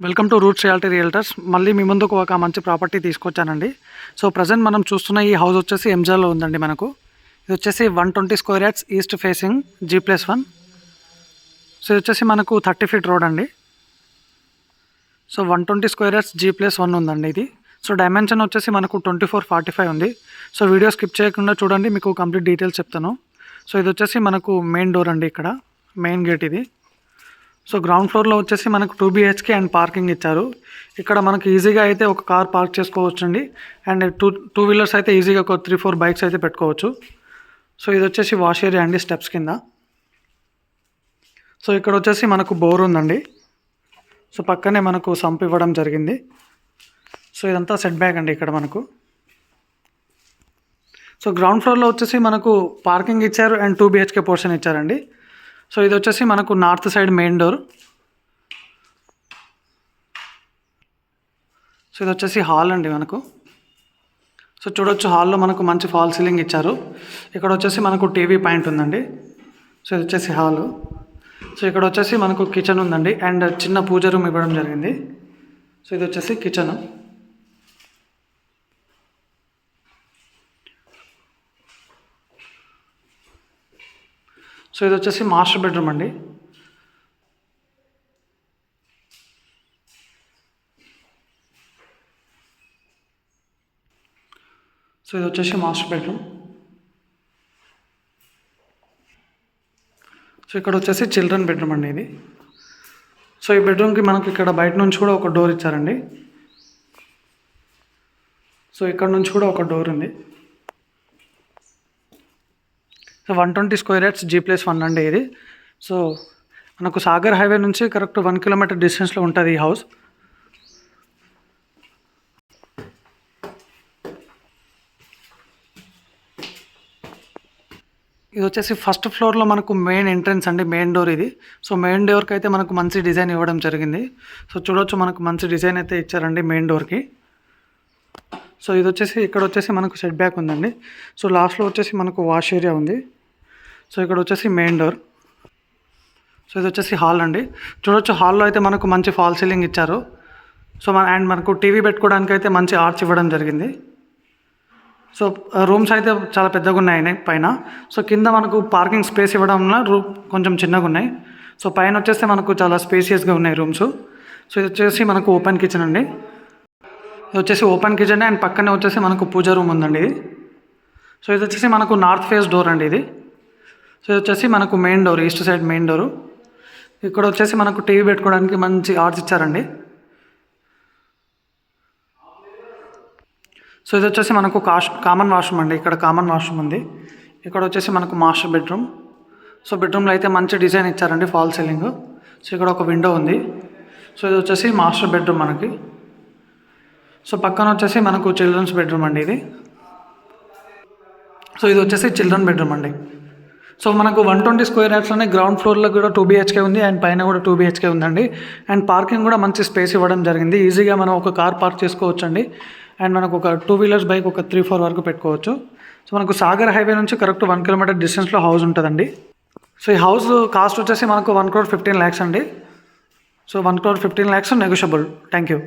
Welcome to roots reality realtors. మళ్ళీ మీ ముందుకు ఒక మంచి ప్రాపర్టీ తీసుకొచ్చానండి. సో ప్రజెంట్ మనం చూస్తున్న ఈ హౌస్ వచ్చేసి ఎంజాలో ఉందండి. మనకు ఇది వచ్చేసి 120 square yards east facing G+1. So ఇది వచ్చేసి మనకు 30 ఫీట్ రోడ్ అండి. సో 120 స్క్వేర్ యార్డ్స్ G+1 ఉందండి ఇది. సో డైమెన్షన్ వచ్చేసి మనకు 24-45 ఉంది. సో వీడియో స్కిప్ చేయకుండా చూడండి, మీకు కంప్లీట్ డీటెయిల్స్ చెప్తాను. సో ఇది వచ్చేసి మనకు మెయిన్ డోర్ అండి, ఇక్కడ మెయిన్ గేట్ ఇది. సో గ్రౌండ్ ఫ్లోర్లో వచ్చేసి మనకు 2 BHK అండ్ పార్కింగ్ ఇచ్చారు. ఇక్కడ మనకు ఈజీగా అయితే ఒక కార్ పార్క్ చేసుకోవచ్చు అండి. అండ్ టూ వీలర్స్ అయితే ఈజీగా ఒక 3-4 బైక్స్ అయితే పెట్టుకోవచ్చు. సో ఇది వచ్చేసి వాష్ ఏరియా అండి, స్టెప్స్ కింద. సో ఇక్కడ వచ్చేసి మనకు బోర్ ఉందండి. సో పక్కనే మనకు సంప్ ఇవ్వడం జరిగింది. సో ఇదంతా సెట్ బ్యాక్ అండి ఇక్కడ మనకు. సో గ్రౌండ్ ఫ్లోర్లో వచ్చేసి మనకు పార్కింగ్ ఇచ్చారు అండ్ 2 BHK పోర్షన్ ఇచ్చారండి. సో ఇది వచ్చేసి మనకు north side main door. So ఇది వచ్చేసి హాల్ అండి మనకు. సో చూడొచ్చు, హాల్లో మనకు మంచి ఫాల్ సీలింగ్ ఇచ్చారు. ఇక్కడ వచ్చేసి మనకు టీవీ పాయింట్ ఉందండి. సో ఇది వచ్చేసి హాలు. సో ఇక్కడ వచ్చేసి మనకు కిచెన్ ఉందండి అండ్ చిన్న పూజ రూమ్ ఇవ్వడం జరిగింది. సో ఇది వచ్చేసి కిచెన్. సో ఇది వచ్చేసి మాస్టర్ బెడ్రూమ్ అండి. సో ఇది వచ్చేసి మాస్టర్ బెడ్రూమ్. సో ఇక్కడ వచ్చేసి చిల్డ్రన్ బెడ్రూమ్ అండి ఇది. సో ఈ బెడ్రూమ్కి మనకి ఇక్కడ బయట నుంచి కూడా ఒక డోర్ ఇచ్చారండి. సో ఇక్కడ నుంచి కూడా ఒక డోర్ ఉంది. సో 120 స్క్వేర్ యార్డ్స్ G+1 అండి ఇది. సో మనకు సాగర్ హైవే నుంచి కరెక్ట్ 1 కిలోమీటర్ డిస్టెన్స్లో ఉంటుంది ఈ హౌస్. ఇది వచ్చేసి ఫస్ట్ ఫ్లోర్లో మనకు మెయిన్ ఎంట్రన్స్ అండి, మెయిన్ డోర్ ఇది. సో మెయిన్ డోర్కి అయితే మనకు మంచి డిజైన్ ఇవ్వడం జరిగింది. సో చూడొచ్చు, మనకు మంచి డిజైన్ అయితే ఇచ్చారండి మెయిన్ డోర్కి. సో ఇది వచ్చేసి ఇక్కడ వచ్చేసి మనకు సెట్ బ్యాక్ ఉందండి. సో లాస్ట్లో వచ్చేసి మనకు వాష్ ఏరియా ఉంది. సో ఇక్కడ వచ్చేసి మెయిన్ డోర్. సో ఇది వచ్చేసి హాల్ అండి. చూడొచ్చు, హాల్లో అయితే మనకు మంచి ఫాల్ సీలింగ్ ఇచ్చారు. సో అండ్ మనకు టీవీ పెట్టుకోవడానికి అయితే మంచి ఆర్చ్ ఇవ్వడం జరిగింది. సో రూమ్స్ అయితే చాలా పెద్దగా ఉన్నాయి పైన. సో కింద మనకు పార్కింగ్ స్పేస్ ఇవ్వడం వల్ల రూమ్ కొంచెం చిన్నగా ఉన్నాయి. సో పైన వచ్చేస్తే మనకు చాలా స్పేసియస్గా ఉన్నాయి రూమ్స్. సో ఇది వచ్చేసి మనకు ఓపెన్ కిచెన్ అండి. ఇది వచ్చేసి ఓపెన్ కిచెన్ అండ్ పక్కనే వచ్చేసి మనకు పూజ రూమ్ ఉందండి ఇది. సో ఇది వచ్చేసి మనకు నార్త్ ఫేస్ డోర్ అండి ఇది. సో ఇది వచ్చేసి మనకు main door, east side main door. ఇక్కడ వచ్చేసి మనకు టీవీ పెట్టుకోవడానికి మంచి ఆర్చ్ ఇచ్చారండి. సో ఇది వచ్చేసి మనకు కామన్ వాష్రూమ్ అండి. ఇక్కడ కామన్ వాష్రూమ్ ఉంది. ఇక్కడ వచ్చేసి మనకు మాస్టర్ బెడ్రూమ్. సో బెడ్రూమ్లో అయితే మంచి డిజైన్ ఇచ్చారండి, ఫాల్ సీలింగ్. సో ఇక్కడ ఒక విండో ఉంది. సో ఇది వచ్చేసి మాస్టర్ బెడ్రూమ్ మనకి. సో పక్కన వచ్చేసి మనకు చిల్డ్రన్స్ బెడ్రూమ్ అండి ఇది. సో ఇది వచ్చేసి చిల్డ్రన్ బెడ్రూమ్ అండి. సో మనకు 120 స్క్వేర్ యార్డ్స్లోనే గ్రౌండ్ ఫ్లోర్లో కూడా 2 BHK ఉంది అండ్ పైన కూడా 2 BHK ఉందండి. అండ్ పార్కింగ్ కూడా మంచి స్పేస్ ఇవ్వడం జరిగింది. ఈజీగా మనం ఒక కార్ పార్క్ చేసుకోవచ్చు అండి. అండ్ మనకు ఒక 2 వీలర్స్ బైక్ ఒక 3-4 వరకు పెట్టుకోవచ్చు. సో మనకు సాగర్ హైవే నుంచి కరెక్ట్ 1 కిలోమీటర్ డిస్టెన్స్లో హౌస్ ఉంటుందండి. సో ఈ హౌస్ కాస్ట్ వచ్చేసి మనకు 1,15,00,000 అండి. So 1,15,00,000 negotiable. Thank you.